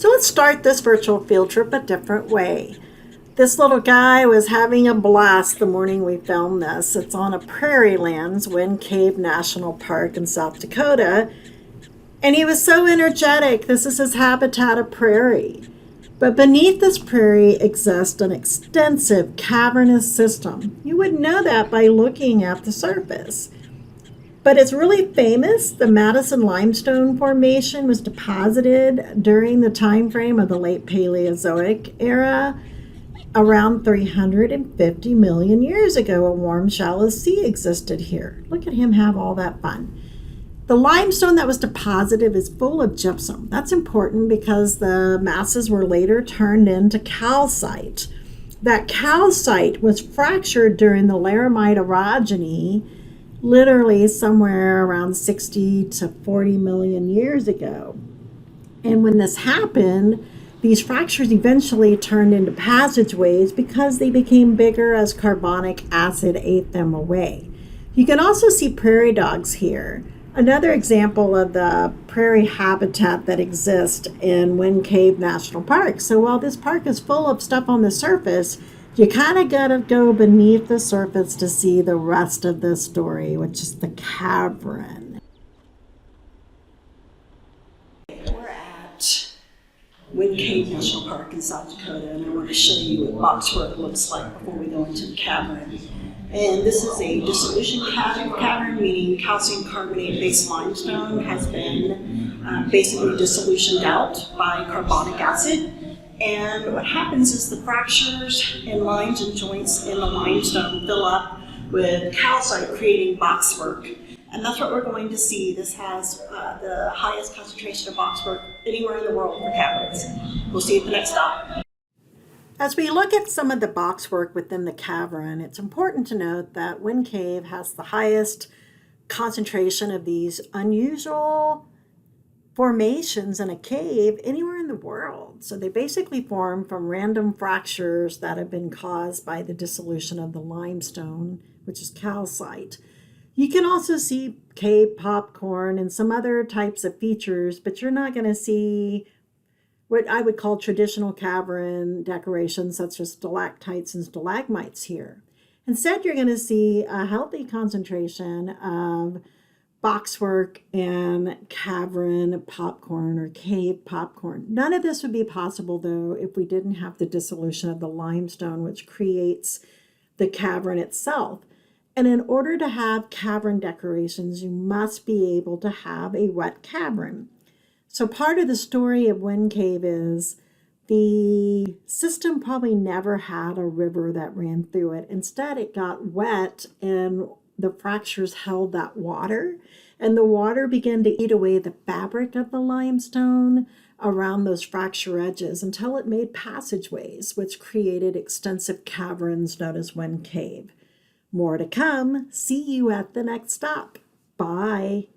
So let's start this virtual field trip a different way. This little guy was having a blast the morning we filmed this. It's on a prairie lands, Wind Cave National Park in South Dakota. And he was so energetic. This is his habitat of prairie. But beneath this prairie exists an extensive cavernous system. You would know that by looking at the surface. But it's really famous. The Madison Limestone Formation was deposited during the time frame of the late Paleozoic era. Around 350 million years ago, a warm, shallow sea existed here. Look at him have all that fun. The limestone that was deposited is full of gypsum. That's important because the masses were later turned into calcite. That calcite was fractured during the Laramide orogeny, literally somewhere around 60 to 40 million years ago. And when this happened, these fractures eventually turned into passageways because they became bigger as carbonic acid ate them away. You can also see prairie dogs here. Another example of the prairie habitat that exists in Wind Cave National Park. So while this park is full of stuff on the surface, you kind of got to go beneath the surface to see the rest of this story, which is the cavern. We're at Wind Cave National Park in South Dakota, and I want to show you what boxwork looks like before we go into the cavern. And this is a dissolution cavern, meaning calcium carbonate-based limestone has been basically dissolutioned out by carbonic acid. And what happens is the fractures and lines and joints in the limestone fill up with calcite, creating boxwork. And that's what we're going to see. This has the highest concentration of boxwork anywhere in the world for caverns. We'll see you at the next stop. As we look at some of the boxwork within the cavern, it's important to note that Wind Cave has the highest concentration of these unusual formations in a cave anywhere in the world. So they basically form from random fractures that have been caused by the dissolution of the limestone, which is calcite. You can also see cave popcorn and some other types of features, but you're not going to see what I would call traditional cavern decorations, such as stalactites and stalagmites here. Instead, you're going to see a healthy concentration of boxwork and cavern popcorn or cave popcorn. None of this would be possible, though, if we didn't have the dissolution of the limestone, which creates the cavern itself. And in order to have cavern decorations, you must be able to have a wet cavern. So part of the story of Wind Cave is the system probably never had a river that ran through it. Instead, it got wet and the fractures held that water, and the water began to eat away the fabric of the limestone around those fracture edges until it made passageways, which created extensive caverns known as Wind Cave. More to come. See you at the next stop. Bye.